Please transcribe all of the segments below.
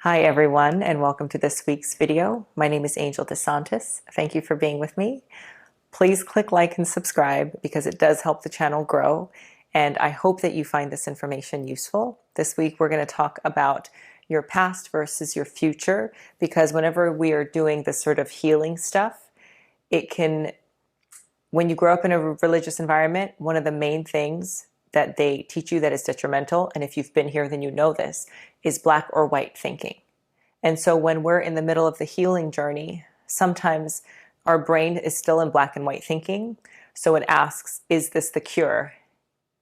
Hi everyone, and welcome to this week's video. My name is Angel DeSantis. Thank you for being with me. Please click like and subscribe because it does help the channel grow, and I hope that you find this information useful. This week we're going to talk about your past versus your future, because whenever we are doing this sort of healing stuff, when you grow up in a religious environment, one of the main things that they teach you that is detrimental, and if you've been here then you know this, is black or white thinking. And so when we're in the middle of the healing journey, sometimes our brain is still in black and white thinking. So it asks, is this the cure?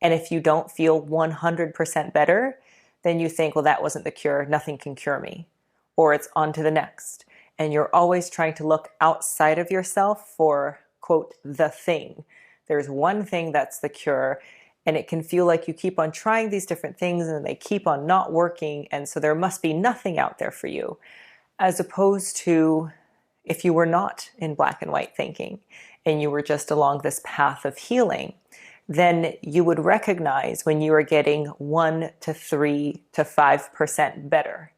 And if you don't feel 100% better, then you think, well, that wasn't the cure. Nothing can cure me. Or it's on to the next. And you're always trying to look outside of yourself for, quote, the thing. There's one thing that's the cure. And it can feel like you keep on trying these different things and they keep on not working. And so there must be nothing out there for you, as opposed to if you were not in black and white thinking and you were just along this path of healing, then you would recognize when you are getting 1 to 3 to 5% better.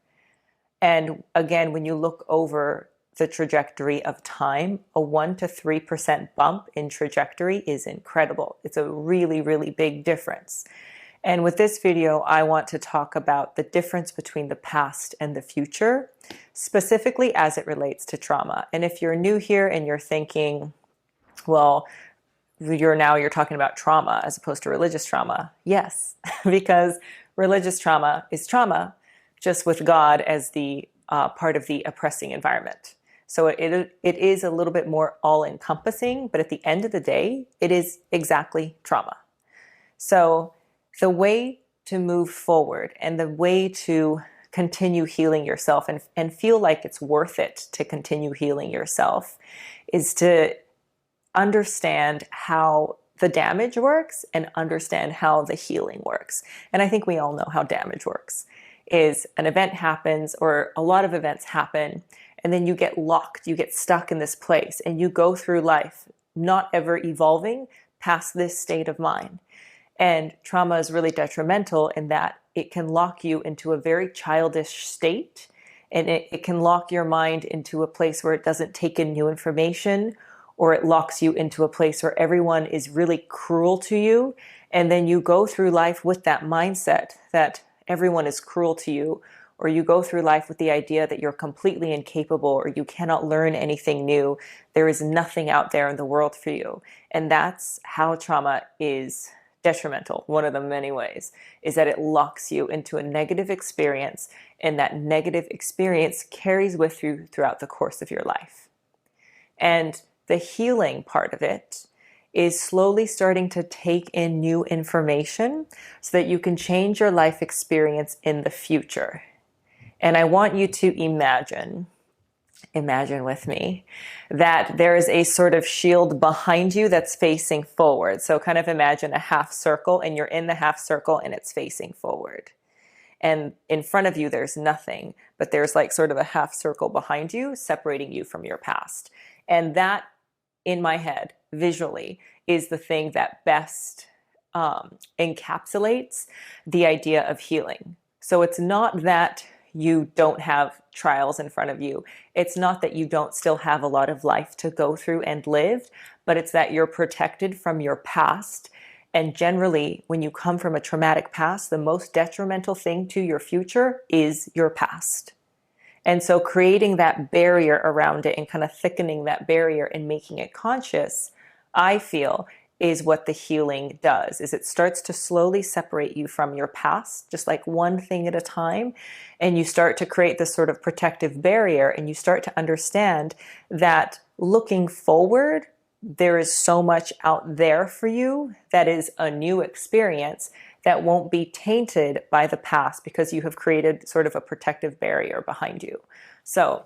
And again, when you look over the trajectory of time, a 1 to 3% bump in trajectory is incredible. It's a really, really big difference. And with this video, I want to talk about the difference between the past and the future, specifically as it relates to trauma. And if you're new here and you're thinking, well, you're talking about trauma as opposed to religious trauma. Yes, because religious trauma is trauma, just with God as the part of the oppressing environment. So it is a little bit more all-encompassing, but at the end of the day, it is exactly trauma. So the way to move forward and the way to continue healing yourself and feel like it's worth it to continue healing yourself is to understand how the damage works and understand how the healing works. And I think we all know how damage works. Is an event happens, or a lot of events happen, and then you get locked, you get stuck in this place, and you go through life not ever evolving past this state of mind. And trauma is really detrimental in that it can lock you into a very childish state, and it can lock your mind into a place where it doesn't take in new information, or it locks you into a place where everyone is really cruel to you, and then you go through life with that mindset that everyone is cruel to you, or you go through life with the idea that you're completely incapable or you cannot learn anything new. There is nothing out there in the world for you. And that's how trauma is detrimental. One of the many ways is that it locks you into a negative experience, and that negative experience carries with you throughout the course of your life. And the healing part of it is slowly starting to take in new information so that you can change your life experience in the future. And I want you to imagine with me, that there is a sort of shield behind you that's facing forward. So kind of imagine a half circle, and you're in the half circle and it's facing forward. And in front of you, there's nothing, but there's like sort of a half circle behind you separating you from your past. And that, in my head, visually, is the thing that best encapsulates the idea of healing. So it's not that you don't have trials in front of you. It's not that you don't still have a lot of life to go through and live, but it's that you're protected from your past. And generally, when you come from a traumatic past, the most detrimental thing to your future is your past. And so creating that barrier around it and kind of thickening that barrier and making it conscious, I feel, is what the healing does, is it starts to slowly separate you from your past, just like one thing at a time. And you start to create this sort of protective barrier, and you start to understand that looking forward, there is so much out there for you that is a new experience that won't be tainted by the past, because you have created sort of a protective barrier behind you. So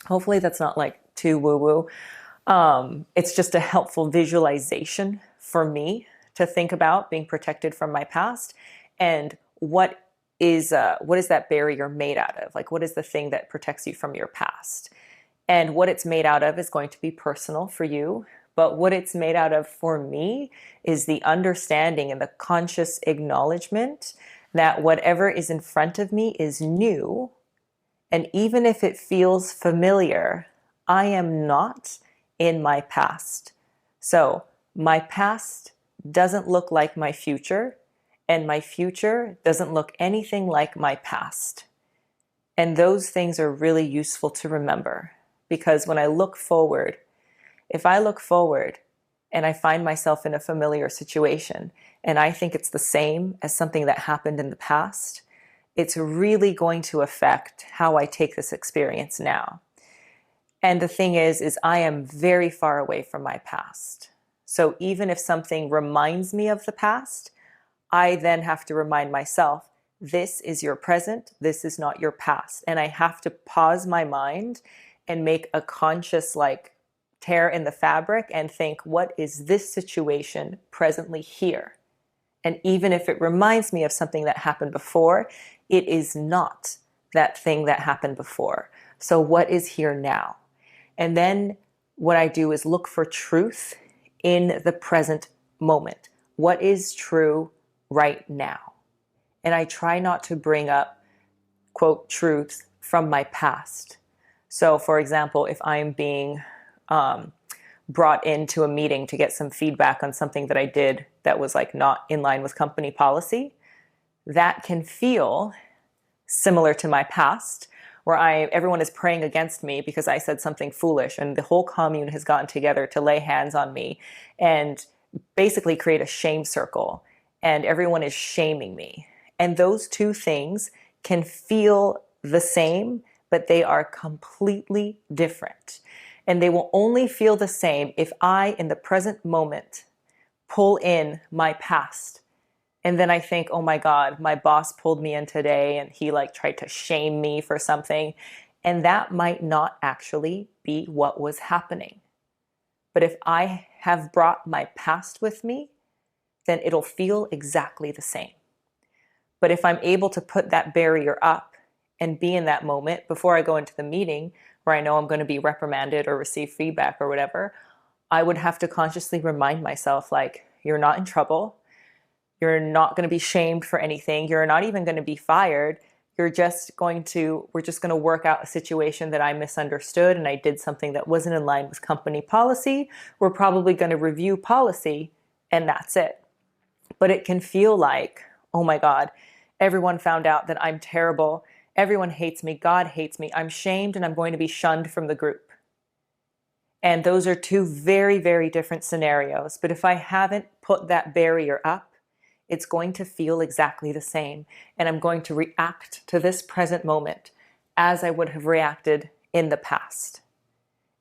hopefully that's not like too woo-woo. It's just a helpful visualization for me to think about being protected from my past, and what is that barrier made out of? Like, what is the thing that protects you from your past? And what it's made out of is going to be personal for you. But what it's made out of for me is the understanding and the conscious acknowledgement that whatever is in front of me is new, And even if it feels familiar, I am not in my past. So my past doesn't look like my future, and my future doesn't look anything like my past. And those things are really useful to remember, because when I look forward, if I look forward and I find myself in a familiar situation and I think it's the same as something that happened in the past, it's really going to affect how I take this experience now. And the thing is I am very far away from my past. So even if something reminds me of the past, I then have to remind myself, this is your present, this is not your past. And I have to pause my mind and make a conscious tear in the fabric and think, what is this situation presently here? And even if it reminds me of something that happened before, it is not that thing that happened before. So what is here now? And then what I do is look for truth in the present moment. What is true right now? And I try not to bring up, quote, truths from my past. So for example, if I'm being brought into a meeting to get some feedback on something that I did that was not in line with company policy, that can feel similar to my past, where everyone is praying against me because I said something foolish, and the whole commune has gotten together to lay hands on me and basically create a shame circle, and everyone is shaming me. And those two things can feel the same, but they are completely different. And they will only feel the same if I, in the present moment, pull in my past. And then I think, oh my God, my boss pulled me in today and he tried to shame me for something. And that might not actually be what was happening. But if I have brought my past with me, then it'll feel exactly the same. But if I'm able to put that barrier up and be in that moment before I go into the meeting where I know I'm going to be reprimanded or receive feedback or whatever, I would have to consciously remind myself, you're not in trouble. You're not going to be shamed for anything. You're not even going to be fired. We're just going to work out a situation that I misunderstood and I did something that wasn't in line with company policy. We're probably going to review policy and that's it. But it can feel like, oh my God, everyone found out that I'm terrible. Everyone hates me. God hates me. I'm shamed and I'm going to be shunned from the group. And those are two very, very different scenarios. But if I haven't put that barrier up, it's going to feel exactly the same. And I'm going to react to this present moment as I would have reacted in the past.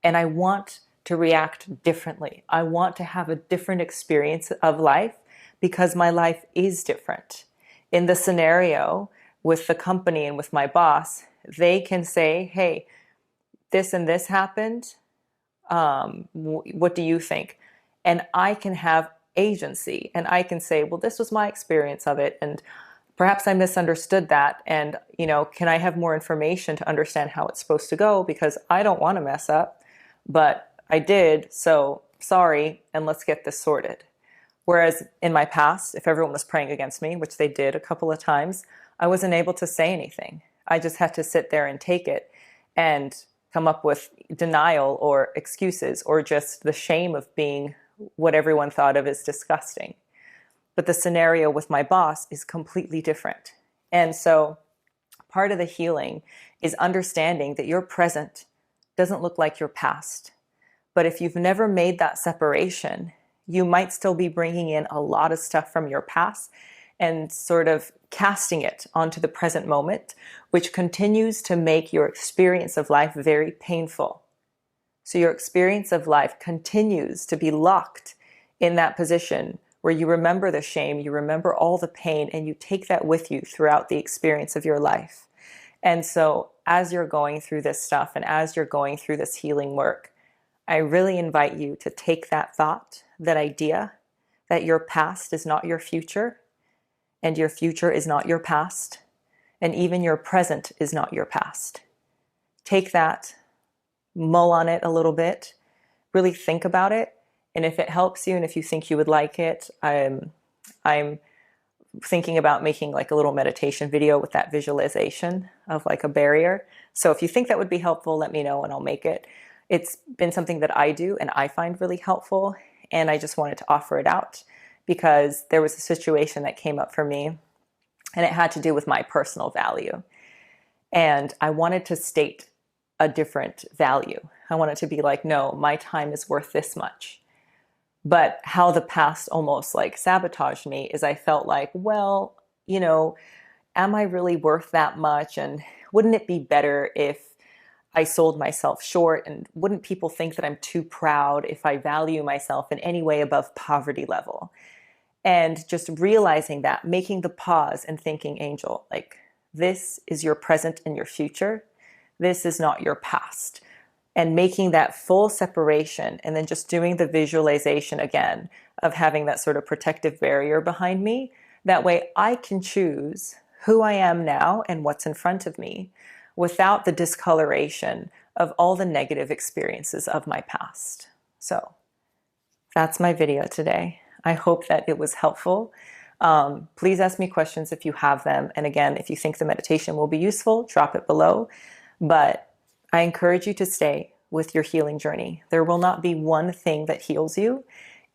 And I want to react differently. I want to have a different experience of life because my life is different. In the scenario with the company and with my boss, they can say, hey, this and this happened. What do you think? And I can have agency and I can say, well, this was my experience of it. And perhaps I misunderstood that. And, can I have more information to understand how it's supposed to go? Because I don't want to mess up, but I did. So sorry. And let's get this sorted. Whereas in my past, if everyone was praying against me, which they did a couple of times, I wasn't able to say anything. I just had to sit there and take it and come up with denial or excuses or just the shame of being what everyone thought of as disgusting. But the scenario with my boss is completely different. And so part of the healing is understanding that your present doesn't look like your past. But if you've never made that separation, you might still be bringing in a lot of stuff from your past and sort of casting it onto the present moment, which continues to make your experience of life very painful. So your experience of life continues to be locked in that position where you remember the shame, you remember all the pain, and you take that with you throughout the experience of your life. And so as you're going through this stuff and as you're going through this healing work, I really invite you to take that thought, that idea that your past is not your future and your future is not your past and even your present is not your past. Take that, mull on it a little bit, really think about it. And if it helps you and if you think you would like it, I'm thinking about making like a little meditation video with that visualization of like a barrier. So if you think that would be helpful, let me know and I'll make it. It's been something that I do and I find really helpful, and I just wanted to offer it out because there was a situation that came up for me and it had to do with my personal value. And I wanted to state a different value. I wanted to be like, no, my time is worth this much. But how the past almost like sabotaged me is I felt like, well, am I really worth that much? And wouldn't it be better if I sold myself short? And wouldn't people think that I'm too proud if I value myself in any way above poverty level? And just realizing that, making the pause and thinking, Angel, like, this is your present and your future. This is not your past. And making that full separation, and then just doing the visualization again of having that sort of protective barrier behind me. That way I can choose who I am now and what's in front of me without the discoloration of all the negative experiences of my past. So that's my video today. I hope that it was helpful. Please ask me questions if you have them. And again, if you think the meditation will be useful, drop it below. But I encourage you to stay with your healing journey. There will not be one thing that heals you.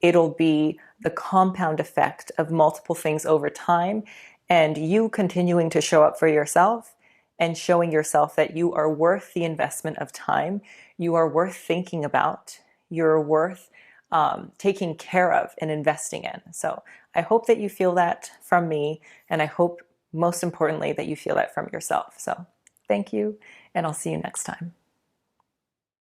It'll be the compound effect of multiple things over time, and you continuing to show up for yourself and showing yourself that you are worth the investment of time. You are worth thinking about. You're worth taking care of and investing in. So I hope that you feel that from me, and I hope most importantly that you feel that from yourself. So thank you, and I'll see you next time.